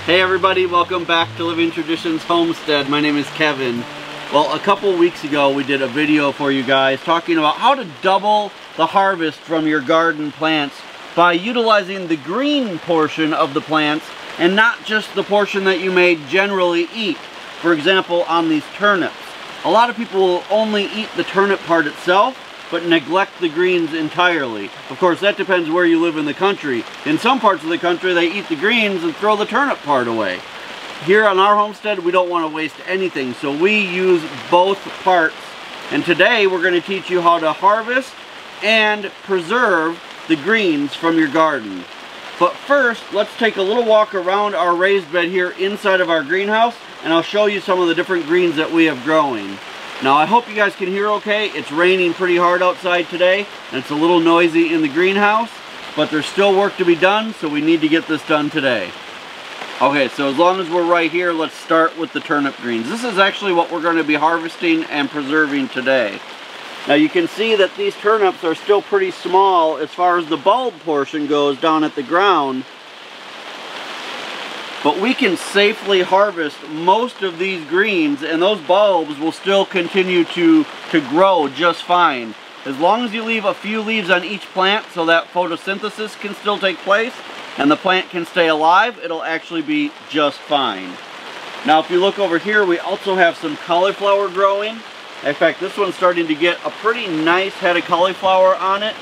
Hey everybody, welcome back to Living Traditions Homestead. My name is Kevin. Well, a couple weeks ago we did a video for you guys talking about how to double the harvest from your garden plants by utilizing the green portion of the plants and not just the portion that you may generally eat. For example, on these turnips. A lot of people will only eat the turnip part itself but neglect the greens entirely. Of course, that depends where you live in the country. In some parts of the country, they eat the greens and throw the turnip part away. Here on our homestead, we don't want to waste anything, so we use both parts. And today, we're going to teach you how to harvest and preserve the greens from your garden. But first, let's take a little walk around our raised bed here inside of our greenhouse, and I'll show you some of the different greens that we have growing. Now, I hope you guys can hear okay. It's raining pretty hard outside today, and it's a little noisy in the greenhouse, but there's still work to be done, so we need to get this done today. Okay, so as long as we're right here, let's start with the turnip greens. This is actually what we're going to be harvesting and preserving today. Now, you can see that these turnips are still pretty small as far as the bulb portion goes down at the ground. But we can safely harvest most of these greens, and those bulbs will still continue to grow just fine. As long as you leave a few leaves on each plant so that photosynthesis can still take place and the plant can stay alive, it'll actually be just fine. Now, if you look over here, we also have some cauliflower growing. In fact, this one's starting to get a pretty nice head of cauliflower on it.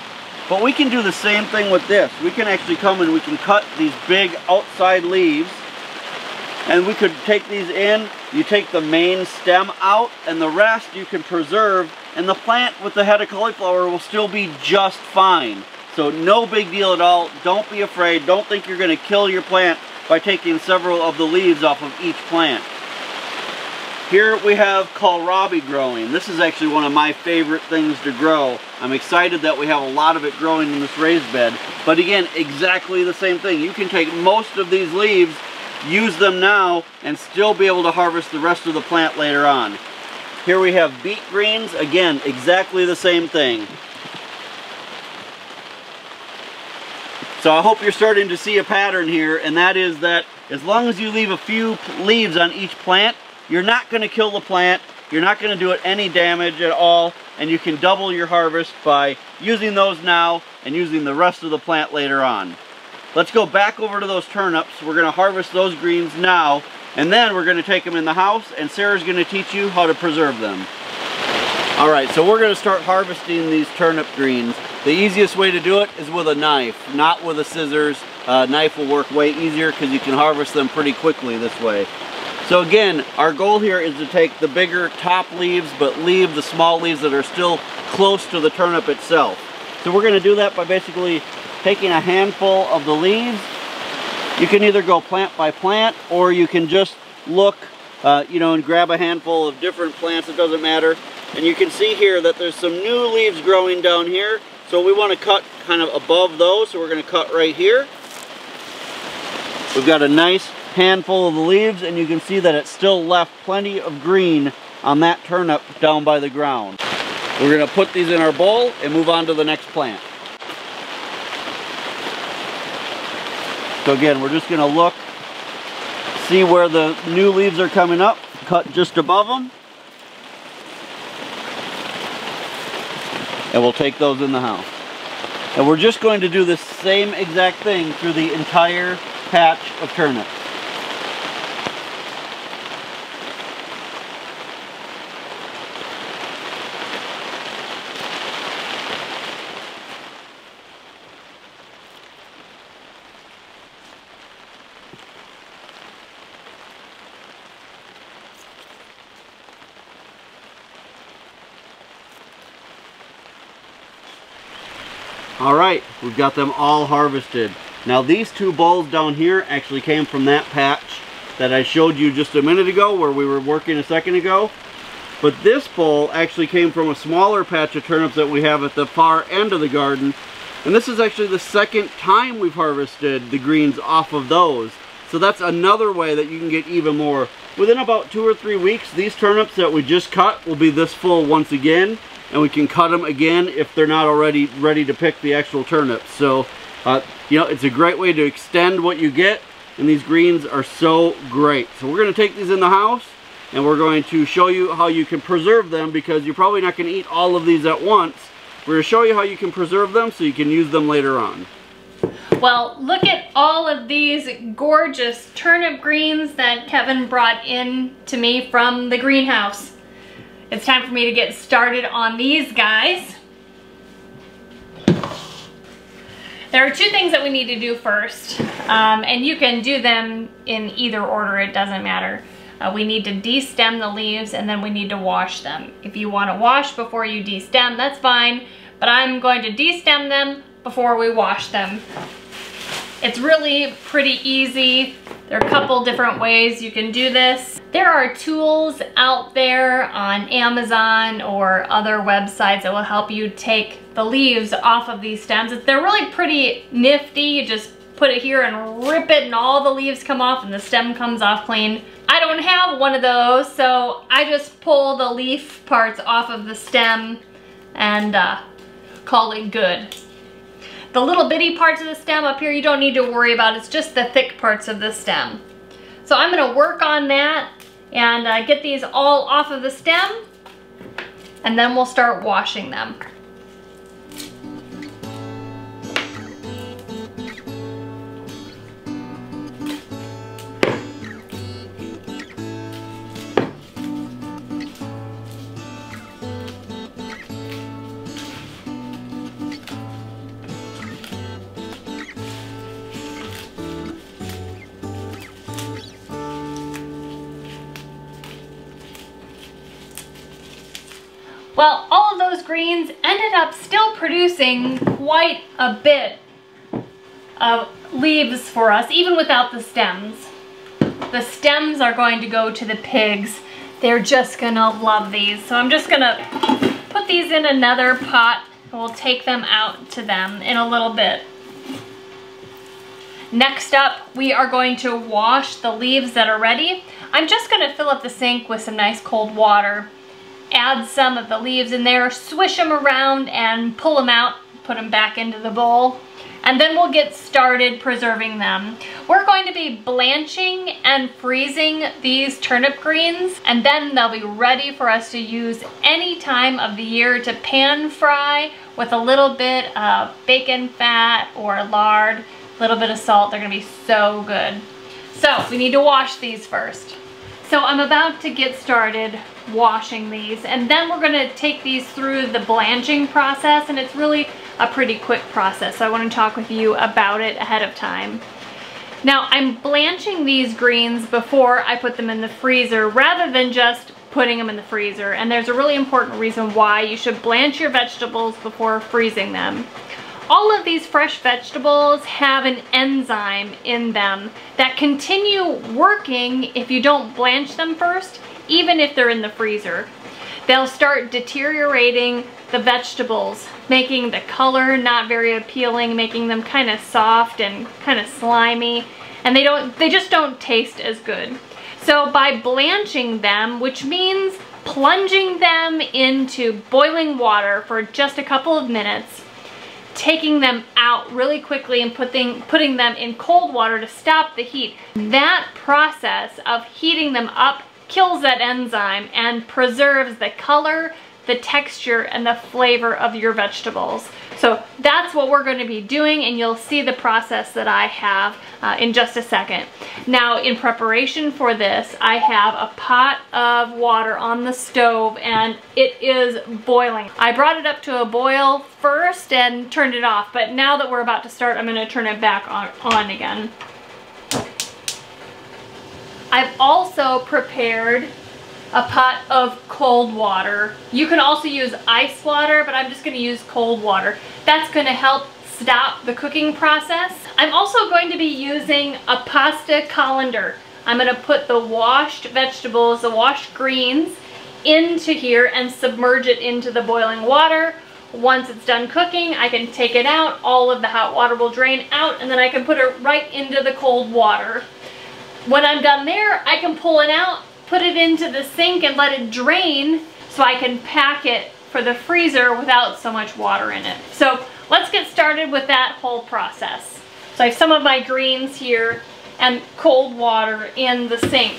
But we can do the same thing with this. We can actually come and we can cut these big outside leaves. And we could take these in, you take the main stem out, and the rest you can preserve, and the plant with the head of cauliflower will still be just fine. So no big deal at all. Don't be afraid. Don't think you're going to kill your plant by taking several of the leaves off of each plant. Here we have kohlrabi growing. This is actually one of my favorite things to grow. I'm excited that we have a lot of it growing in this raised bed. But again, exactly the same thing. You can take most of these leaves, use them now, and still be able to harvest the rest of the plant later on. Here we have beet greens. Again, exactly the same thing. So I hope you're starting to see a pattern here, and that is that as long as you leave a few leaves on each plant, you're not going to kill the plant, you're not going to do it any damage at all, and you can double your harvest by using those now and using the rest of the plant later on. Let's go back over to those turnips. We're going to harvest those greens now, and then we're going to take them in the house, and Sarah's going to teach you how to preserve them. Alright, so we're going to start harvesting these turnip greens. The easiest way to do it is with a knife, not with a scissors. A knife will work way easier because you can harvest them pretty quickly this way. So again, our goal here is to take the bigger top leaves, but leave the small leaves that are still close to the turnip itself. So we're going to do that by basically taking a handful of the leaves. You can either go plant by plant, or you can just look, and grab a handful of different plants. It doesn't matter. And you can see here that there's some new leaves growing down here. So we want to cut kind of above those. So we're going to cut right here. We've got a nice handful of the leaves, and you can see that it still left plenty of green on that turnip down by the ground. We're going to put these in our bowl and move on to the next plant. So again, we're just going to look, see where the new leaves are coming up, cut just above them, and we'll take those in the house. And we're just going to do the same exact thing through the entire patch of turnips. All right, we've got them all harvested. Now these 2 bowls down here actually came from that patch that I showed you just a minute ago where we were working a second ago. But this bowl actually came from a smaller patch of turnips that we have at the far end of the garden. And this is actually the second time we've harvested the greens off of those. So that's another way that you can get even more. Within about 2 or 3 weeks, these turnips that we just cut will be this full once again. And we can cut them again if they're not already ready to pick the actual turnips. So, you know, it's a great way to extend what you get. And these greens are so great. So we're going to take these in the house. And we're going to show you how you can preserve them, because you're probably not going to eat all of these at once. We're going to show you how you can preserve them so you can use them later on. Well, look at all of these gorgeous turnip greens that Kevin brought in to me from the greenhouse. It's time for me to get started on these guys. There are 2 things that we need to do first, and you can do them in either order, it doesn't matter. We need to de-stem the leaves, and then we need to wash them. If you want to wash before you de-stem, that's fine, but I'm going to de-stem them before we wash them. It's really pretty easy. There are a couple different ways you can do this. There are tools out there on Amazon or other websites that will help you take the leaves off of these stems. They're really pretty nifty. You just put it here and rip it and all the leaves come off and the stem comes off clean. I don't have one of those, so I just pull the leaf parts off of the stem and call it good. The little bitty parts of the stem up here you don't need to worry about. It's just the thick parts of the stem. So I'm going to work on that and get these all off of the stem, and then we'll start washing them. Well, all of those greens ended up still producing quite a bit of leaves for us, even without the stems. The stems are going to go to the pigs. They're just gonna love these. So I'm just gonna put these in another pot and we'll take them out to them in a little bit. Next up, we are going to wash the leaves that are ready. I'm just gonna fill up the sink with some nice cold water. Add some of the leaves in there, swish them around and pull them out, put them back into the bowl, and then we'll get started preserving them. We're going to be blanching and freezing these turnip greens, and then they'll be ready for us to use any time of the year to pan fry with a little bit of bacon fat or lard, a little bit of salt. They're gonna be so good. So we need to wash these first. So I'm about to get started washing these, and then we're going to take these through the blanching process, and it's really a pretty quick process, so I want to talk with you about it ahead of time. Now I'm blanching these greens before I put them in the freezer rather than just putting them in the freezer, and there's a really important reason why you should blanch your vegetables before freezing them. All of these fresh vegetables have an enzyme in them that continue working if you don't blanch them first, even if they're in the freezer. They'll start deteriorating the vegetables, making the color not very appealing, making them kind of soft and kind of slimy, and they just don't taste as good. So by blanching them, which means plunging them into boiling water for just a couple of minutes, taking them out really quickly and putting them in cold water to stop the heat. That process of heating them up kills that enzyme and preserves the color, the texture, and the flavor of your vegetables. So that's what we're going to be doing, and you'll see the process that I have in just a second. Now, in preparation for this, I have a pot of water on the stove, and it is boiling. I brought it up to a boil first and turned it off, but now that we're about to start, I'm going to turn it back on again. I've also prepared a pot of cold water. You can also use ice water, but I'm just going to use cold water. That's going to help stop the cooking process. I'm also going to be using a pasta colander. I'm going to put the washed vegetables, the washed greens, into here and submerge it into the boiling water. Once it's done cooking, I can take it out, all of the hot water will drain out, and then I can put it right into the cold water. When I'm done there, I can pull it out, put it into the sink and let it drain so I can pack it for the freezer without so much water in it. So let's get started with that whole process. So I have some of my greens here and cold water in the sink.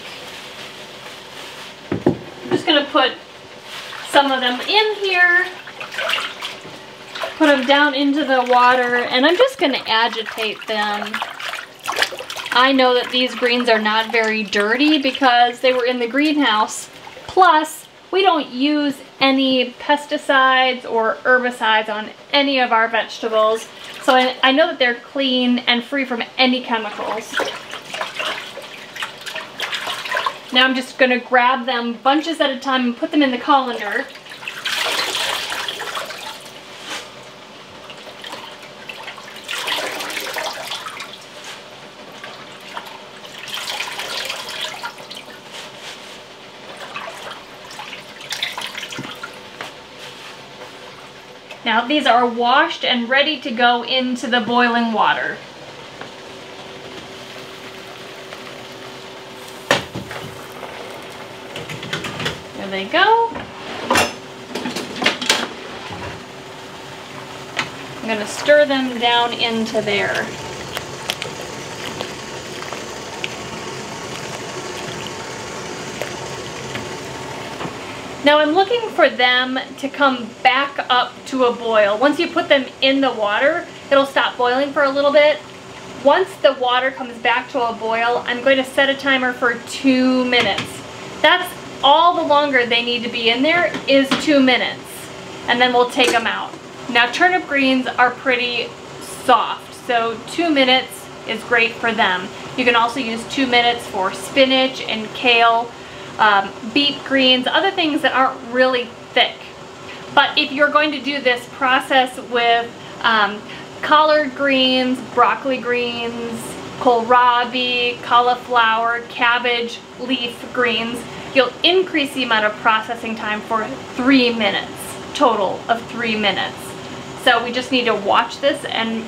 I'm just going to put some of them in here. Put them down into the water, and I'm just going to agitate them. I know that these greens are not very dirty because they were in the greenhouse. Plus, we don't use any pesticides or herbicides on any of our vegetables. So I know that they're clean and free from any chemicals. Now I'm just going to grab them bunches at a time and put them in the colander. Now these are washed and ready to go into the boiling water. There they go. I'm going to stir them down into there. Now I'm looking for them to come back up to a boil. Once you put them in the water, it'll stop boiling for a little bit. Once the water comes back to a boil, I'm going to set a timer for 2 minutes. That's all the longer they need to be in there is 2 minutes. And then we'll take them out. Now turnip greens are pretty soft, so 2 minutes is great for them. You can also use 2 minutes for spinach and kale, beet greens, other things that aren't really thick. But if you're going to do this process with collard greens, broccoli greens, kohlrabi, cauliflower, cabbage, leaf greens, you'll increase the amount of processing time for 3 minutes, total of 3 minutes. So we just need to watch this and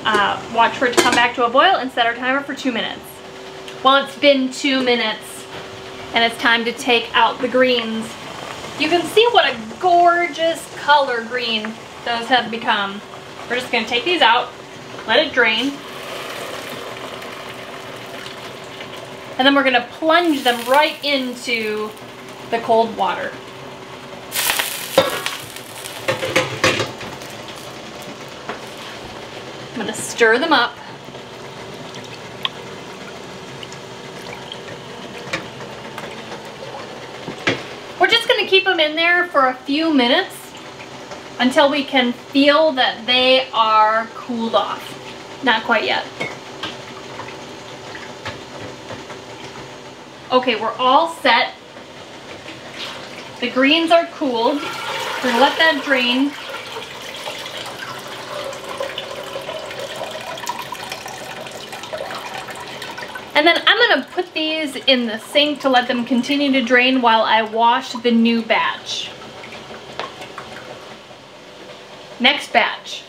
watch for it to come back to a boil and set our timer for 2 minutes. Well, it's been 2 minutes. And it's time to take out the greens. You can see what a gorgeous color green those have become. We're just going to take these out, let it drain. And then we're going to plunge them right into the cold water. I'm going to stir them up. We're just going to keep them in there for a few minutes until we can feel that they are cooled off. Not quite yet. Okay, we're all set. The greens are cooled. We're going to let that drain. And then I'm going to put these in the sink to let them continue to drain while I wash the new batch. Next batch.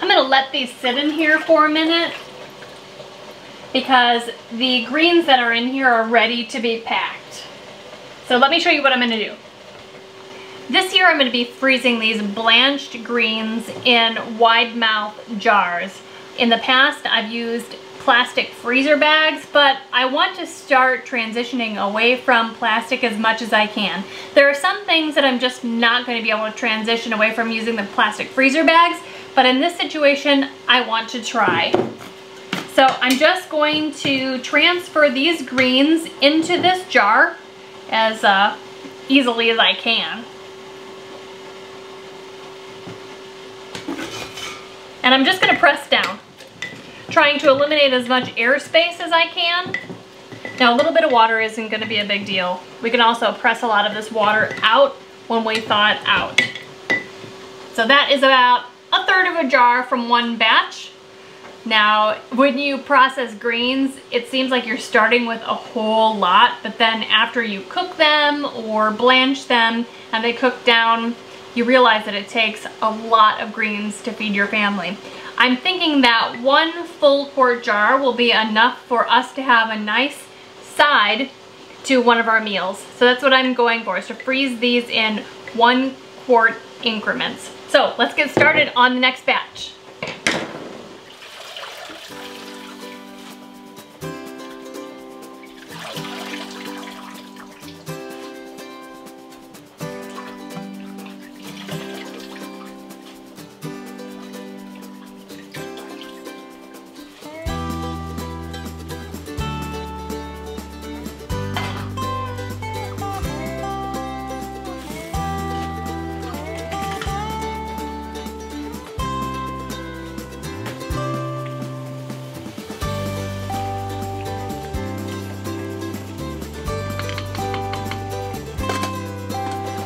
I'm going to let these sit in here for a minute because the greens that are in here are ready to be packed. So let me show you what I'm going to do. This year I'm going to be freezing these blanched greens in wide mouth jars. In the past I've used plastic freezer bags, but I want to start transitioning away from plastic as much as I can. There are some things that I'm just not going to be able to transition away from using the plastic freezer bags, but in this situation I want to try. So I'm just going to transfer these greens into this jar as easily as I can. And I'm just gonna press down, trying to eliminate as much airspace as I can. Now a little bit of water isn't gonna be a big deal. We can also press a lot of this water out when we thaw it out. So that is about 1/3 of a jar from one batch. Now, when you process greens, it seems like you're starting with a whole lot, but then after you cook them or blanch them and they cook down, you realize that it takes a lot of greens to feed your family. I'm thinking that 1 full quart jar will be enough for us to have a nice side to one of our meals. So that's what I'm going for, is to freeze these in 1 quart increments. So let's get started on the next batch.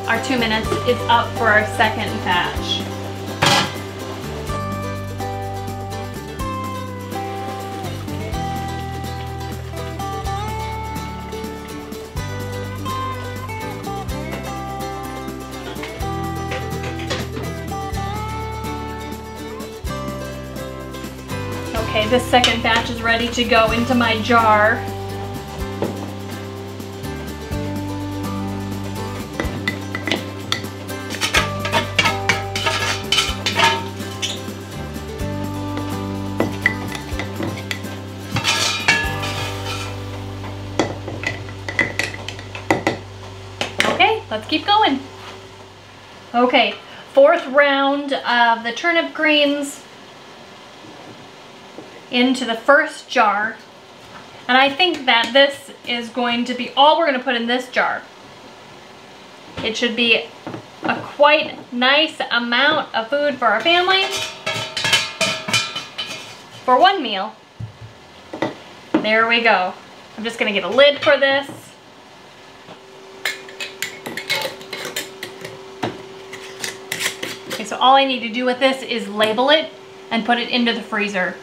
Our 2 minutes is up for our second batch. Okay, this second batch is ready to go into my jar. Let's keep going. Okay, 4th round of the turnip greens into the first jar. And I think that this is going to be all we're going to put in this jar. It should be a quite nice amount of food for our family for one meal. There we go. I'm just going to get a lid for this. Okay, so all I need to do with this is label it and put it into the freezer.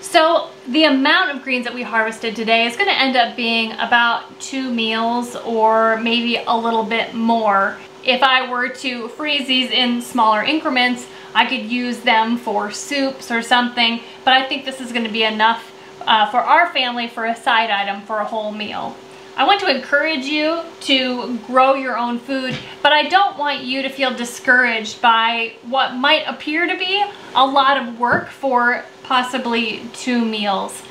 So the amount of greens that we harvested today is going to end up being about 2 meals or maybe a little bit more. If I were to freeze these in smaller increments, I could use them for soups or something, but I think this is going to be enough for our family for a side item for a whole meal. I want to encourage you to grow your own food, but I don't want you to feel discouraged by what might appear to be a lot of work for possibly 2 meals.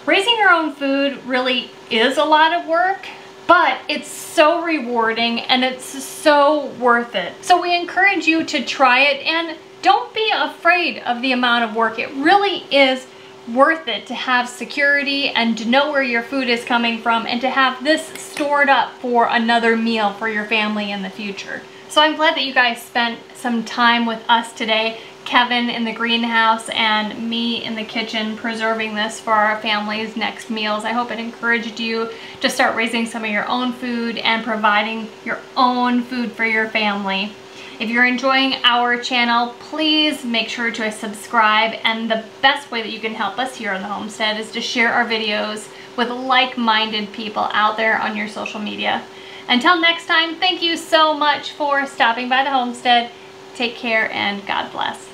Raising your own food really is a lot of work, but it's so rewarding and it's so worth it. So we encourage you to try it, and don't be afraid of the amount of work. It really is worth it to have security and to know where your food is coming from and to have this stored up for another meal for your family in the future. So I'm glad that you guys spent some time with us today, Kevin in the greenhouse and me in the kitchen, preserving this for our family's next meals. I hope it encouraged you to start raising some of your own food and providing your own food for your family. If you're enjoying our channel, please make sure to subscribe, and the best way that you can help us here on the homestead is to share our videos with like-minded people out there on your social media. Until next time, thank you so much for stopping by the homestead. Take care and God bless.